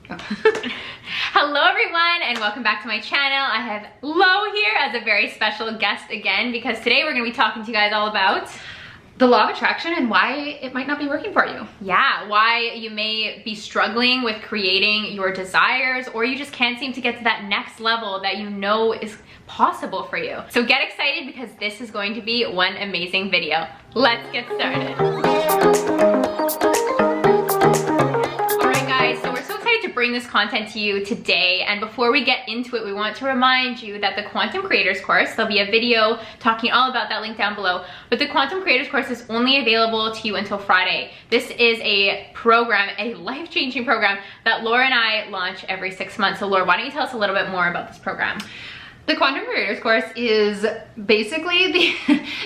Hello everyone and welcome back to my channel. I have Lo here as a very special guest again because today we're going to be talking to you guys all about the law of attraction and why it might not be working for you. Yeah, why you may be struggling with creating your desires, or you just can't seem to get to that next level that you know is possible for you. So get excited because this is going to be one amazing video. Let's get started. To bring this content to you today, and before we get into it, we want to remind you that the Quantum Creators course, there'll be a video talking all about that, link down below, but the Quantum Creators course is only available to you until Friday. This is a program, a life-changing program that Laura and I launch every 6 months. So Laura, why don't you tell us a little bit more about this program? The Quantum Creators course is basically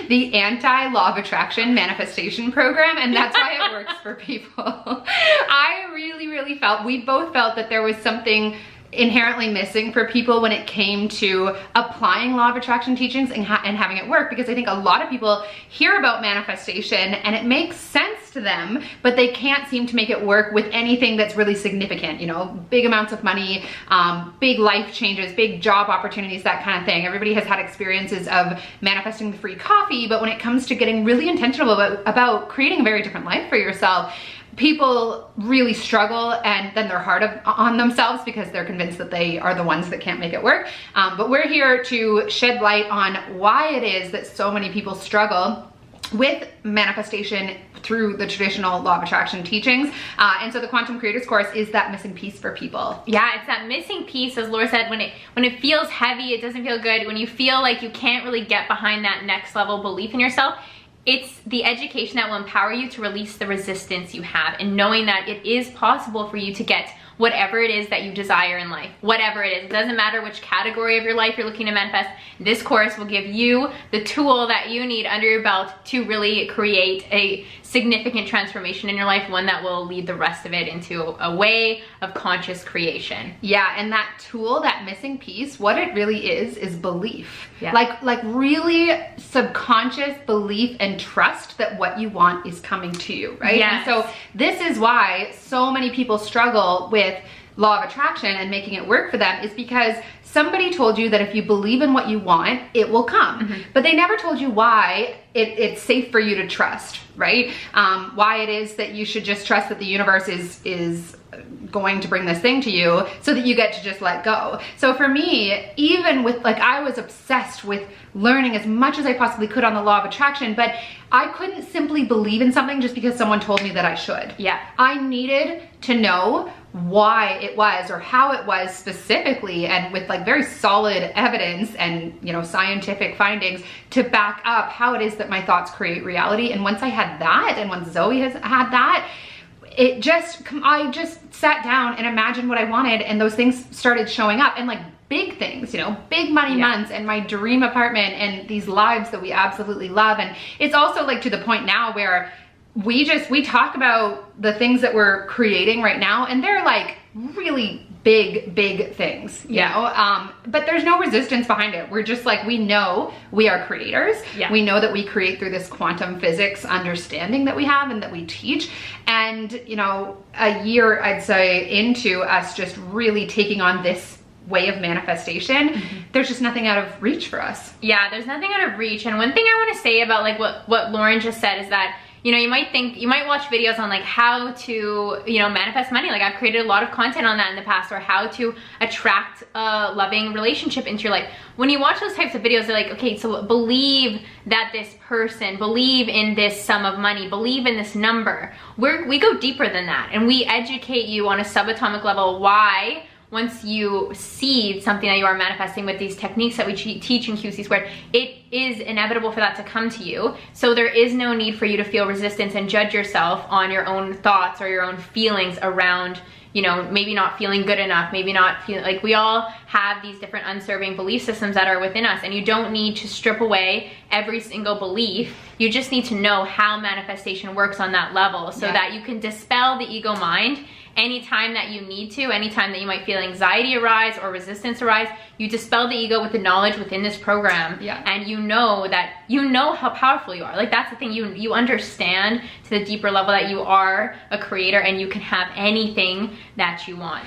the anti-law of attraction manifestation program, and that's why it works for people. I really felt, we both felt that there was something inherently missing for people when it came to applying law of attraction teachings and having it work, because I think a lot of people hear about manifestation and it makes sense to them, but they can't seem to make it work with anything that's really significant, you know, big amounts of money, big life changes, big job opportunities, that kind of thing. Everybody has had experiences of manifesting the free coffee, but when it comes to getting really intentional about creating a very different life for yourself, people really struggle, and then they're hard on themselves because they're convinced that they are the ones that can't make it work. But we're here to shed light on why it is that so many people struggle with manifestation through the traditional law of attraction teachings. And so the Quantum Creators course is that missing piece for people. Yeah, it's that missing piece, as Laura said, when it feels heavy, it doesn't feel good, when you feel like you can't really get behind that next level belief in yourself. It's the education that will empower you to release the resistance you have, and knowing that it is possible for you to get whatever it is that you desire in life, whatever it is. It doesn't matter which category of your life you're looking to manifest. This course will give you the tool that you need under your belt to really create a significant transformation in your life, one that will lead the rest of it into a way of conscious creation. Yeah, and that tool, that missing piece, what it really is belief. Yeah. Like really subconscious belief and trust that what you want is coming to you, right? Yes. And so this is why so many people struggle with law of attraction and making it work for them, is because somebody told you that if you believe in what you want, it will come. Mm-hmm. But they never told you why it's safe for you to trust, right? Why it is that you should just trust that the universe is going to bring this thing to you, so that you get to just let go. So for me, even with, like, I was obsessed with learning as much as I possibly could on the law of attraction, but I couldn't simply believe in something just because someone told me that I should. Yeah. I needed to know why it was, or how it was specifically, and with like very solid evidence and, you know, scientific findings to back up how it is that my thoughts create reality. And once I had that, and once Zoe has had that, I just sat down and imagined what I wanted, and those things started showing up, and like big things, you know, big money months, and my dream apartment, and these lives that we absolutely love. And it's also like to the point now where we talk about the things that we're creating right now, and they're like really big things, you know, but there's no resistance behind it. We're just like, we know we are creators. Yeah. We know that we create through this quantum physics understanding that we have and that we teach. And, you know, a year, I'd say, into us just really taking on this way of manifestation, there's just nothing out of reach for us. Yeah, there's nothing out of reach. And one thing I want to say about like what Lauren just said is that, you know, you might watch videos on like how to, you know, manifest money. Like I've created a lot of content on that in the past, or how to attract a loving relationship into your life. When you watch those types of videos, they're like, okay, so believe that this person, believe in this sum of money, believe in this number. We go deeper than that, and we educate you on a subatomic level why, once you see something that you are manifesting with these techniques that we teach in QC Squared, it is inevitable for that to come to you. So there is no need for you to feel resistance and judge yourself on your own thoughts or your own feelings around, you know, maybe not feeling good enough, maybe not feeling like, we all have these different unserving belief systems that are within us, and you don't need to strip away every single belief. You just need to know how manifestation works on that level, so that you can dispel the ego mind anytime that you need to, anytime that you might feel anxiety arise or resistance arise, you dispel the ego with the knowledge within this program. Yeah. And you know how powerful you are. Like, that's the thing, you understand to the deeper level that you are a creator and you can have anything that you want.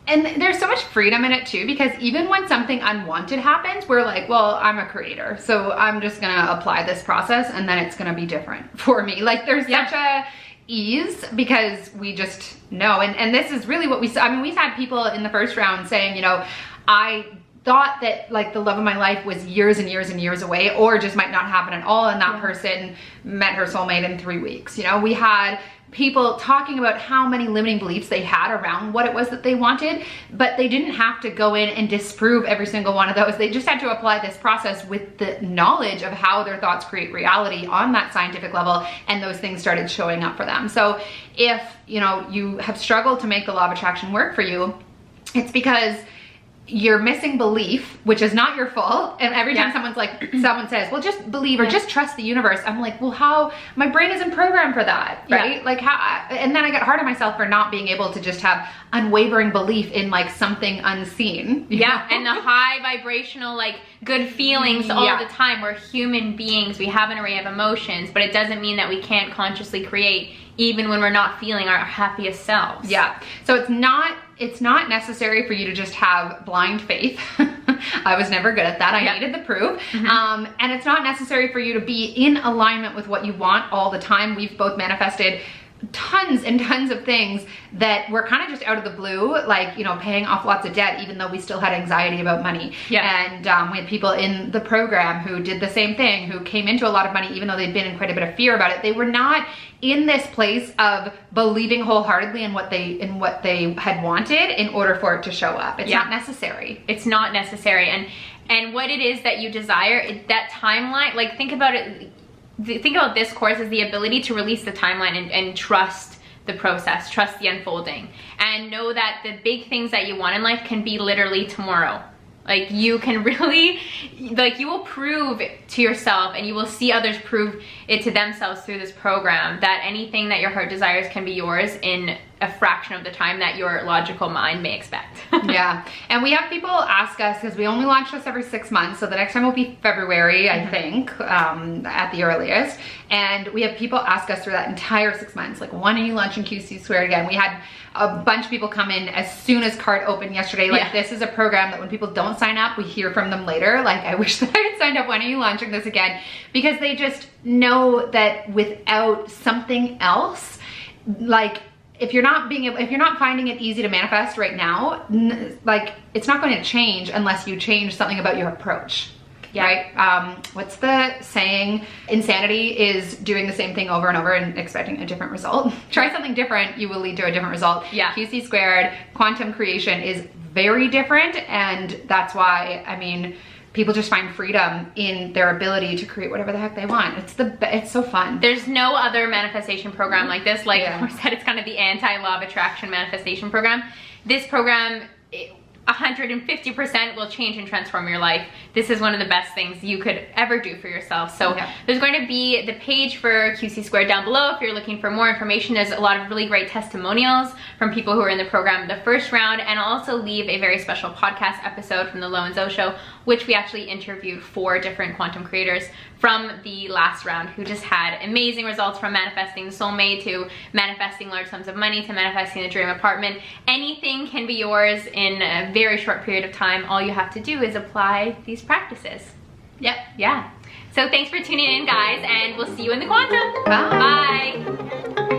And there's so much freedom in it too, because even when something unwanted happens, we're like, well, I'm a creator, so I'm just gonna apply this process and then it's gonna be different for me. Like, there's such a ease because we just know. And this is really what we saw. I mean, we've had people in the first round saying, you know, I thought that like the love of my life was years and years and years away, or just might not happen at all, and that person met her soulmate in 3 weeks. You know, we had people talking about how many limiting beliefs they had around what it was that they wanted, but they didn't have to go in and disprove every single one of those. They just had to apply this process with the knowledge of how their thoughts create reality on that scientific level, and those things started showing up for them. So if, you know, you have struggled to make the law of attraction work for you, it's because you're missing belief, which is not your fault. And every time someone says, well, just believe or just trust the universe, I'm like, well, how? My brain isn't programmed for that, right? Like, how? And then I get hard on myself for not being able to just have unwavering belief in like something unseen. Yeah, and the high vibrational, like, good feelings all the time. We're human beings, we have an array of emotions, but it doesn't mean that we can't consciously create even when we're not feeling our happiest selves. Yeah, so it's not necessary for you to just have blind faith. I was never good at that. I needed the proof. And it's not necessary for you to be in alignment with what you want all the time. We've both manifested tons and tons of things that were kind of just out of the blue, like, you know, paying off lots of debt even though we still had anxiety about money. And we had people in the program who did the same thing, who came into a lot of money even though they'd been in quite a bit of fear about it. They were not in this place of believing wholeheartedly in what they had wanted in order for it to show up. It's not necessary. It's not necessary. And what it is that you desire, that timeline, like, think about it. Think about this course as the ability to release the timeline and trust the process, trust the unfolding, and know that the big things that you want in life can be literally tomorrow. Like, you can really, like, you will prove to yourself and you will see others prove it to themselves through this program that anything that your heart desires can be yours in a fraction of the time that your logical mind may expect. Yeah, and we have people ask us, because we only launch this every 6 months, so the next time will be February, I think, at the earliest. And we have people ask us through that entire 6 months, like, when are you launching QC Squared again? We had a bunch of people come in as soon as cart opened yesterday. Like, this is a program that when people don't sign up, we hear from them later. Like, I wish that I had signed up. When are you launching this again? Because they just know that without something else, like, if you're not finding it easy to manifest right now, like, it's not going to change unless you change something about your approach. Right? What's the saying? Insanity is doing the same thing over and over and expecting a different result. Try something different, you will lead to a different result. QC Squared, quantum creation is very different, and that's why, I mean, people just find freedom in their ability to create whatever the heck they want. It's so fun. There's no other manifestation program like this. Like I said, it's kind of the anti-law of attraction manifestation program. This program, 150% will change and transform your life. This is one of the best things you could ever do for yourself. So there's going to be the page for QC Squared down below if you're looking for more information. There's a lot of really great testimonials from people who are in the program the first round, and I'll also leave a very special podcast episode from the Lo and Zoe show, which we actually interviewed 4 different quantum creators from the last round who just had amazing results, from manifesting the soulmate to manifesting large sums of money to manifesting the dream apartment. Anything can be yours in a very short period of time. All you have to do is apply these practices. Yeah. So thanks for tuning in, guys, and we'll see you in the quantum. Bye. Bye.